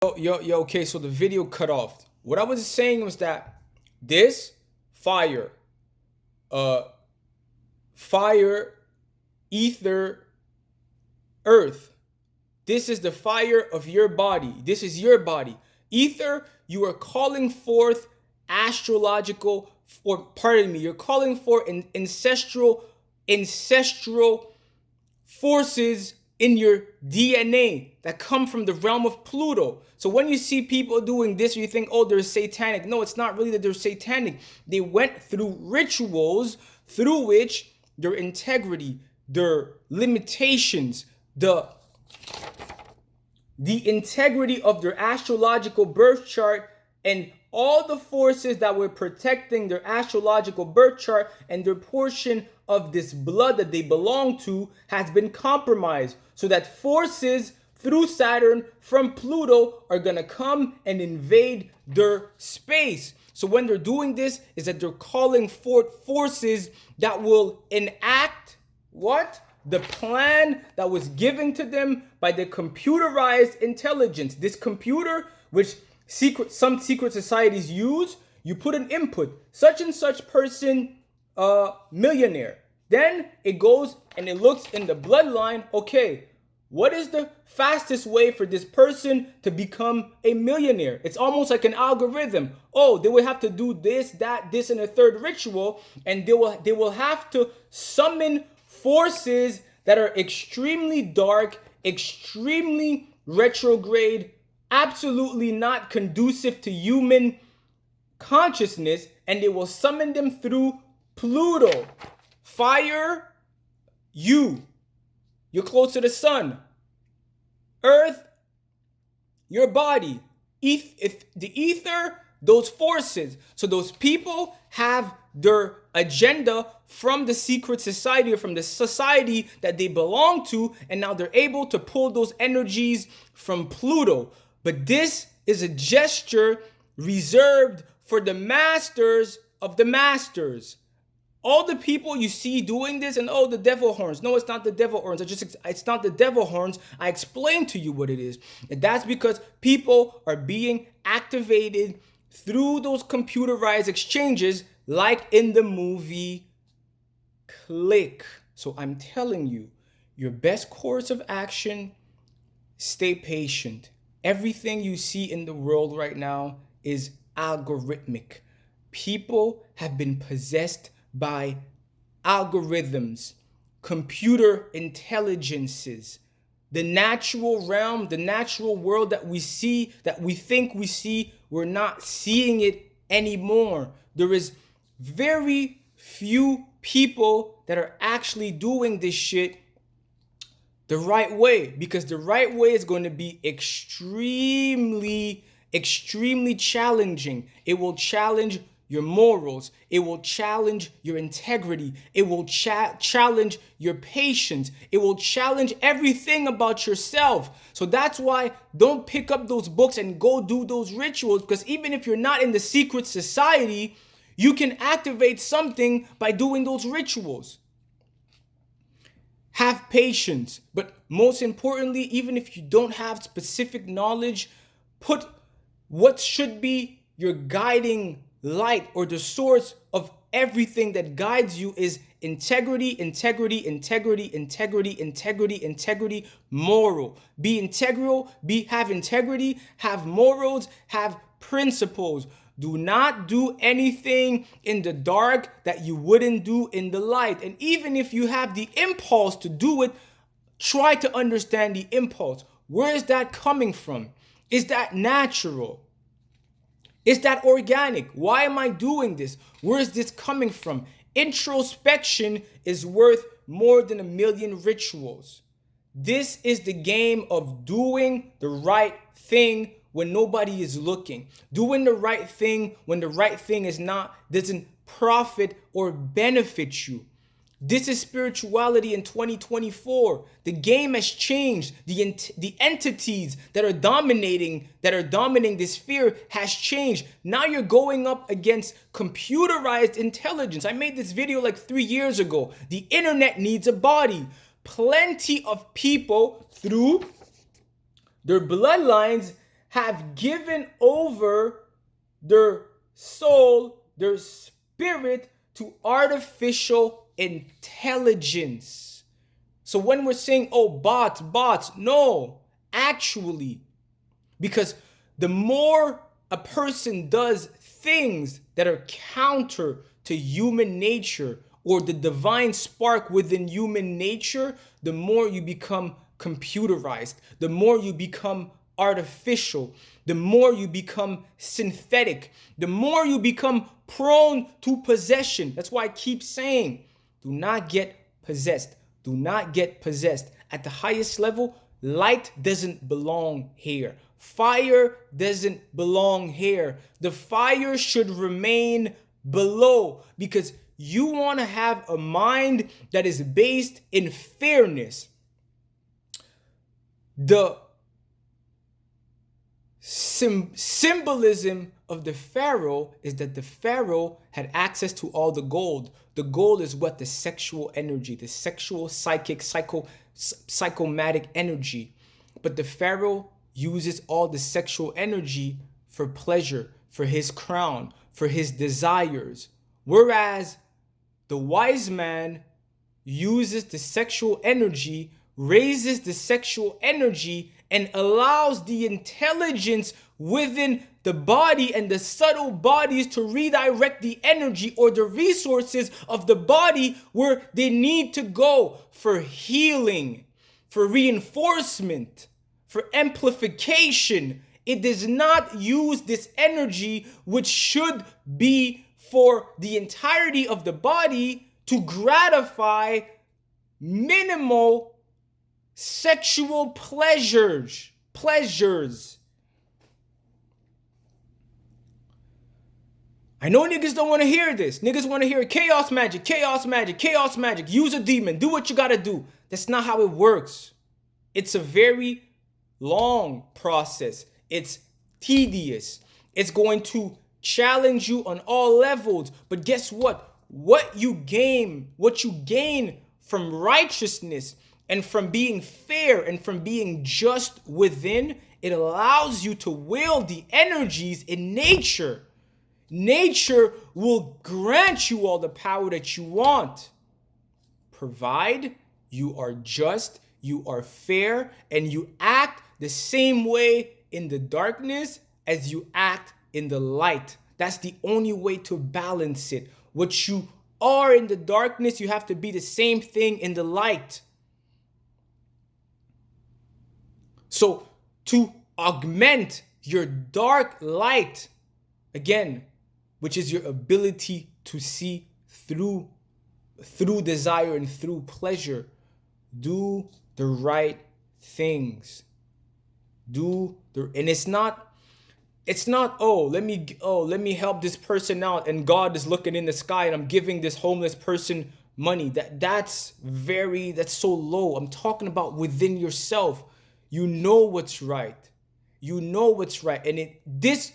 Okay, so the video cut off. What I was saying was that this fire, uh, fire, ether, earth, this is the fire of your body. This is your body. Ether, you are calling forth astrological, or pardon me, you're calling for ancestral forces in your DNA that come from the realm of Pluto. So when you see people doing this, you think, oh, they're satanic. No, it's not really that they're satanic. They went through rituals through which their integrity, their limitations, the integrity of their astrological birth chart, and all the forces that were protecting their astrological birth chart and their portion of this blood that they belong to has been compromised. So that forces through Saturn from Pluto are going to come and invade their space. So when they're doing this, is that they're calling forth forces that will enact what? The plan that was given to them by the computerized intelligence. This computer, which some secret societies use, you put an input, such and such person, millionaire. Then it goes and it looks in the bloodline, okay, what is the fastest way for this person to become a millionaire? It's almost like an algorithm. Oh, they will have to do this, that, this, and a third ritual, and they will have to summon forces that are extremely dark, extremely retrograde, absolutely not conducive to human consciousness, and they will summon them through Pluto. Fire, you're close to the sun. Earth, your body. If the ether, those forces. So those people have their agenda from the secret society or from the society that they belong to, and now they're able to pull those energies from Pluto. But this is a gesture reserved for the masters of the masters. All the people you see doing this, and oh, the devil horns. No, it's not the devil horns. It's not the devil horns. I explained to you what it is. And that's because people are being activated through those computerized exchanges, like in the movie Click. So I'm telling you, your best course of action, stay patient. Everything you see in the world right now is algorithmic. People have been possessed by algorithms, computer intelligences. The natural realm, the natural world that we see, that we think we see, we're not seeing it anymore. There is very few people that are actually doing this shit the right way, because the right way is going to be extremely challenging. It will challenge your morals. It will challenge your integrity. It will challenge your patience. It will challenge everything about yourself. So that's why don't pick up those books and go do those rituals, because even if you're not in the secret society, you can activate something by doing those rituals. Have patience, but most importantly, even if you don't have specific knowledge, put what should be your guiding light, or the source of everything that guides you, is integrity, moral. Be integral, have integrity, have morals, have principles. Do not do anything in the dark that you wouldn't do in the light. And even if you have the impulse to do it, try to understand the impulse. Where is that coming from? Is that natural? Is that organic? Why am I doing this? Where is this coming from? Introspection is worth more than 1,000,000 rituals. This is the game of doing the right thing when nobody is looking. Doing the right thing when the right thing doesn't profit or benefit you. This is spirituality in 2024. The game has changed. The entities that are dominating this sphere has changed. Now you're going up against computerized intelligence. I made this video like 3 years ago. The internet needs a body. Plenty of people through their bloodlines have given over their soul, their spirit to artificial intelligence. So when we're saying, oh, bots, no, actually, because the more a person does things that are counter to human nature or the divine spark within human nature, the more you become computerized, the more you become artificial, the more you become synthetic, the more you become prone to possession. That's why I keep saying, do not get possessed. Do not get possessed. At the highest level, light doesn't belong here. Fire doesn't belong here. The fire should remain below, because you want to have a mind that is based in fairness. The symbolism of the pharaoh is that the pharaoh had access to all the gold. The gold is what? The sexual energy, the sexual, psychic, psychomatic energy. But the pharaoh uses all the sexual energy for pleasure, for his crown, for his desires. Whereas the wise man uses the sexual energy, raises the sexual energy, and allows the intelligence within the body and the subtle bodies to redirect the energy or the resources of the body where they need to go for healing, for reinforcement, for amplification. It does not use this energy, which should be for the entirety of the body, to gratify minimal sexual pleasures. I know niggas don't want to hear this. Niggas want to hear chaos magic. Use a demon. Do what you got to do. That's not how it works. It's a very long process. It's tedious. It's going to challenge you on all levels. But guess what? What you gain from righteousness and from being fair and from being just within, it allows you to wield the energies in nature. Nature will grant you all the power that you want, provide you are just, you are fair, and you act the same way in the darkness as you act in the light. That's the only way to balance it. What you are in the darkness, you have to be the same thing in the light. So to augment your dark light, again, which is your ability to see through desire and through pleasure, do the right things. And it's not, let me help this person out and God is looking in the sky and I'm giving this homeless person money. That's so low. I'm talking about within yourself. You know what's right. And this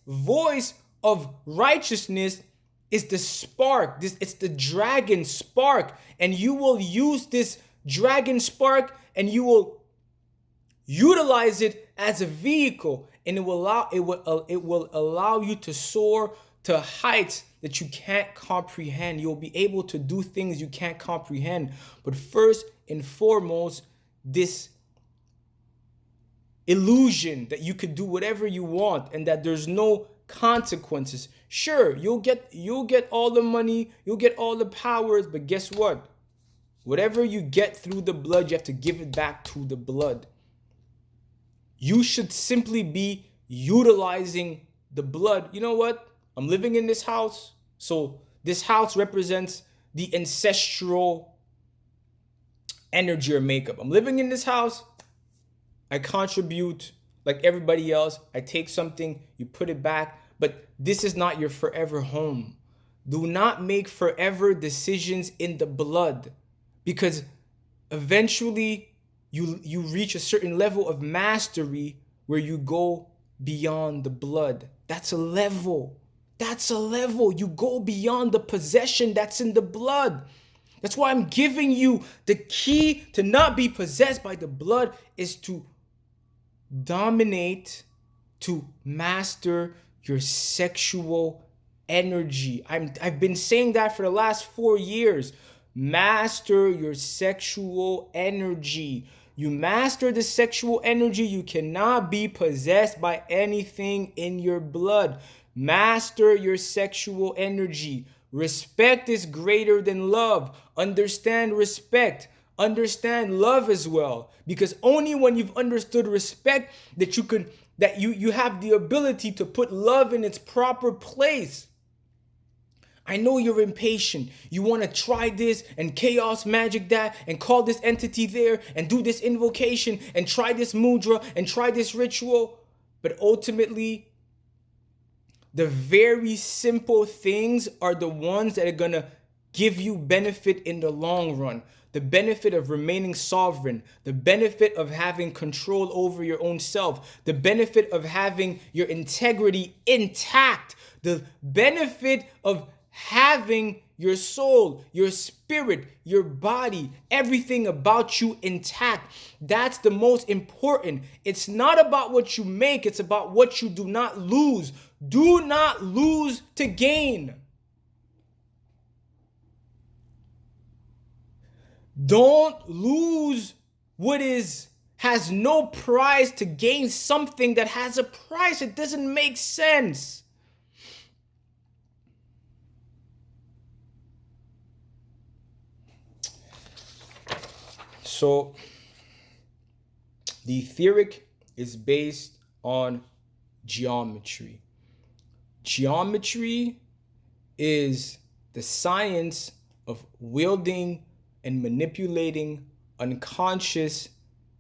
voice of righteousness is the spark. It's the dragon spark. And you will use this dragon spark and you will utilize it as a vehicle, and it will allow you to soar to heights that you can't comprehend. You'll be able to do things you can't comprehend. But first and foremost, this illusion that you could do whatever you want and that there's no consequences. Sure, you'll get all the money, you'll get all the powers, but guess what? Whatever you get through the blood, you have to give it back to the blood. You should simply be utilizing the blood. You know what? I'm living in this house, so this house represents the ancestral energy or makeup. I'm living in this house. I contribute like everybody else. I take something, you put it back, but this is not your forever home. Do not make forever decisions in the blood, because eventually you reach a certain level of mastery where you go beyond the blood. That's a level. You go beyond the possession that's in the blood. That's why I'm giving you the key to not be possessed by the blood is to dominate, to master your sexual energy. I've been saying that for the last 4 years. Master your sexual energy. You master the sexual energy, you cannot be possessed by anything in your blood. Master your sexual energy. Respect is greater than love. Understand respect. Understand love as well. Because only when you've understood respect that you have the ability to put love in its proper place. I know you're impatient. You want to try this and chaos magic that and call this entity there and do this invocation and try this mudra and try this ritual. But ultimately, the very simple things are the ones that are going to give you benefit in the long run. The benefit of remaining sovereign, the benefit of having control over your own self, the benefit of having your integrity intact, the benefit of having your soul, your spirit, your body, everything about you intact. That's the most important. It's not about what you make, it's about what you do not lose. Do not lose to gain. Don't lose what has no price to gain something that has a price. It doesn't make sense. So, the etheric is based on geometry. Geometry is the science of wielding and manipulating unconscious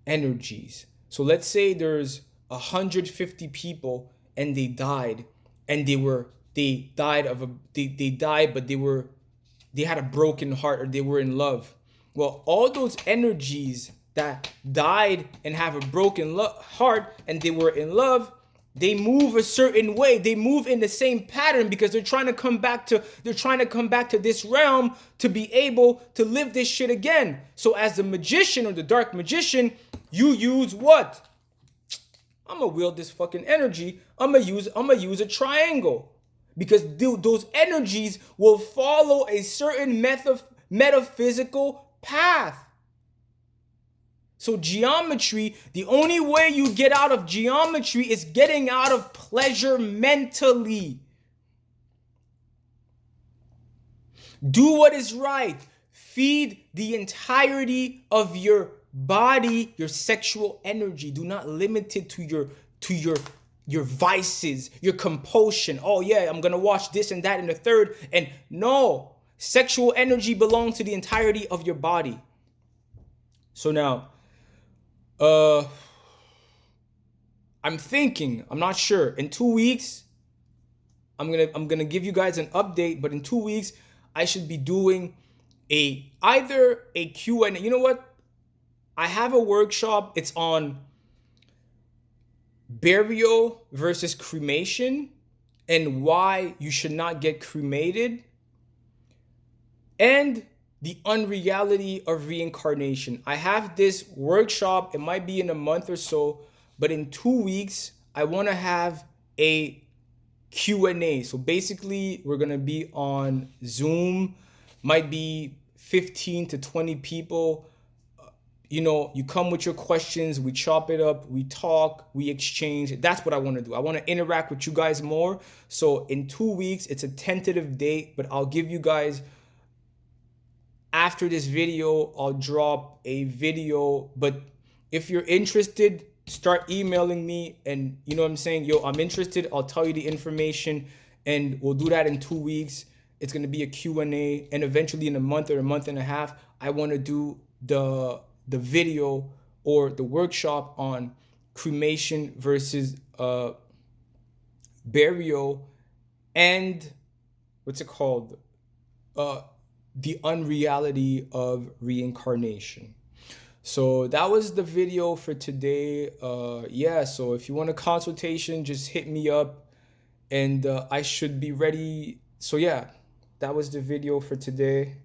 energies. So let's say there's 150 people and they died, and they died, but they had a broken heart, or they were in love. Well, all those energies that died and have a broken heart and they were in love, they move a certain way. They move in the same pattern because they're trying to come back to this realm to be able to live this shit again. So as the magician or the dark magician, you use what? I'm gonna wield this fucking energy. I'm gonna use a triangle, because those energies will follow a certain metaphysical path. So geometry, the only way you get out of geometry is getting out of pleasure mentally. Do what is right. Feed the entirety of your body, your sexual energy. Do not limit it to your vices, your compulsion. Oh yeah, I'm gonna watch this and that and the third. And no, sexual energy belongs to the entirety of your body. So now, I'm thinking, I'm not sure. In 2 weeks, I'm gonna give you guys an update. But in 2 weeks, I should be doing either a Q&A. You know what? I have a workshop. It's on burial versus cremation and why you should not get cremated, and the unreality of reincarnation. I have this workshop. It might be in a month or so, but in 2 weeks, I want to have a Q&A. So basically, we're going to be on Zoom. Might be 15 to 20 people. You come with your questions, we chop it up, we talk, we exchange. That's what I want to do. I want to interact with you guys more. So in 2 weeks, it's a tentative date, but I'll give you guys, after this video, I'll drop a video. But if you're interested, start emailing me, and you know what I'm saying? Yo, I'm interested. I'll tell you the information, and we'll do that in 2 weeks. It's going to be a Q&A, and eventually in a month or a month and a half, I want to do the video or the workshop on cremation versus burial, and what's it called? The unreality of reincarnation. So that was the video for today. So if you want a consultation, just hit me up, and I should be ready. So yeah, that was the video for today.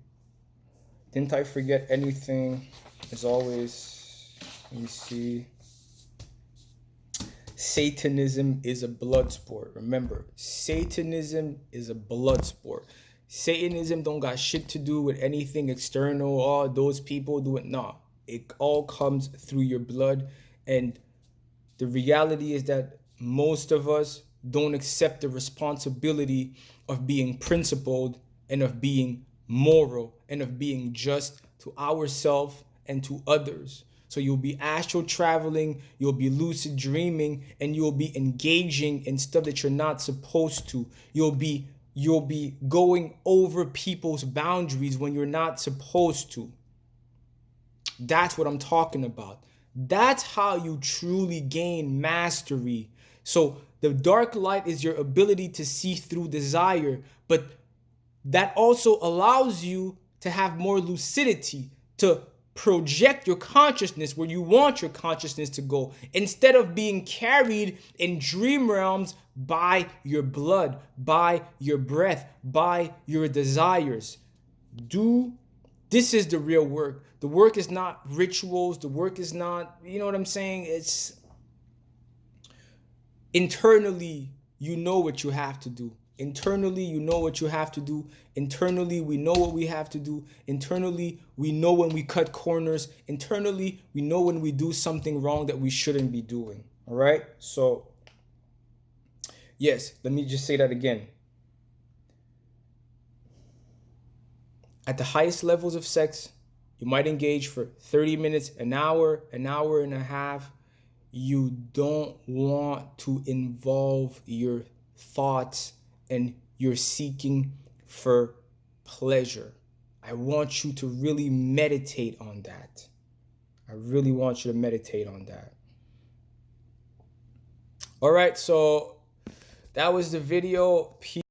Didn't I forget anything? As always, let me see. Satanism is a blood sport. Remember, Satanism is a blood sport. Satanism don't got shit to do with anything external. Oh, those people do it. Nah, it all comes through your blood. And the reality is that most of us don't accept the responsibility of being principled and of being moral and of being just to ourselves and to others. So you'll be astral traveling, you'll be lucid dreaming, and you'll be engaging in stuff that you're not supposed to. You'll be going over people's boundaries when you're not supposed to. That's what I'm talking about. That's how you truly gain mastery. So the dark light is your ability to see through desire, but that also allows you to have more lucidity, to project your consciousness where you want your consciousness to go, instead of being carried in dream realms by your blood, by your breath, by your desires. This is the real work. The work is not rituals. The work is not, you know what I'm saying? It's internally, you know what you have to do. Internally, you know what you have to do. Internally, we know what we have to do. Internally, we know when we cut corners. Internally, we know when we do something wrong that we shouldn't be doing. All right? So, yes, let me just say that again. At the highest levels of sex, you might engage for 30 minutes, an hour and a half. You don't want to involve your thoughts and you're seeking for pleasure. I want you to really meditate on that. I really want you to meditate on that. All right, so that was the video.